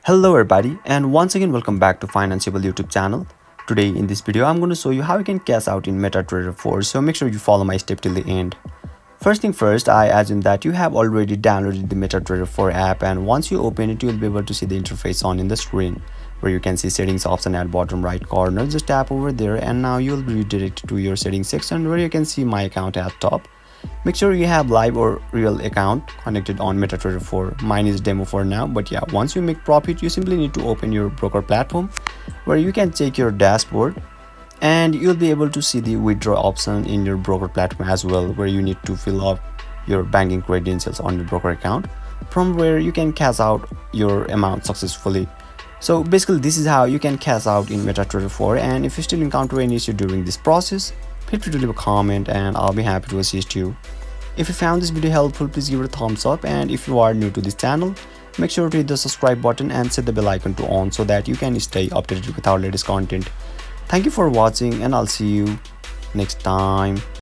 Hello everybody, and once again welcome back to Financeable YouTube channel. Today in this video I'm going to show you how you can cash out in MetaTrader 4, so make sure you follow my step till the end. First thing first, I assume that you have already downloaded the MetaTrader 4 app, and once you open it you will be able to see the interface on in the screen where you can see settings option at bottom right corner. Just tap over there and now you will be redirected to your settings section where you can see my account at top. Make sure you have live or real account connected on MetaTrader 4. Mine is demo for now, but yeah, once you make profit you simply need to open your broker platform where you can check your dashboard and you'll be able to see the withdraw option in your broker platform as well, where you need to fill up your banking credentials on your broker account, from where you can cash out your amount successfully. So basically this is how you can cash out in MetaTrader 4, and if you still encounter any issue during this process, feel free to leave a comment and I'll be happy to assist you. If you found this video helpful, please give it a thumbs up, and if you are new to this channel, make sure to hit the subscribe button and set the bell icon to on so that you can stay updated with our latest content. Thank you for watching and I'll see you next time.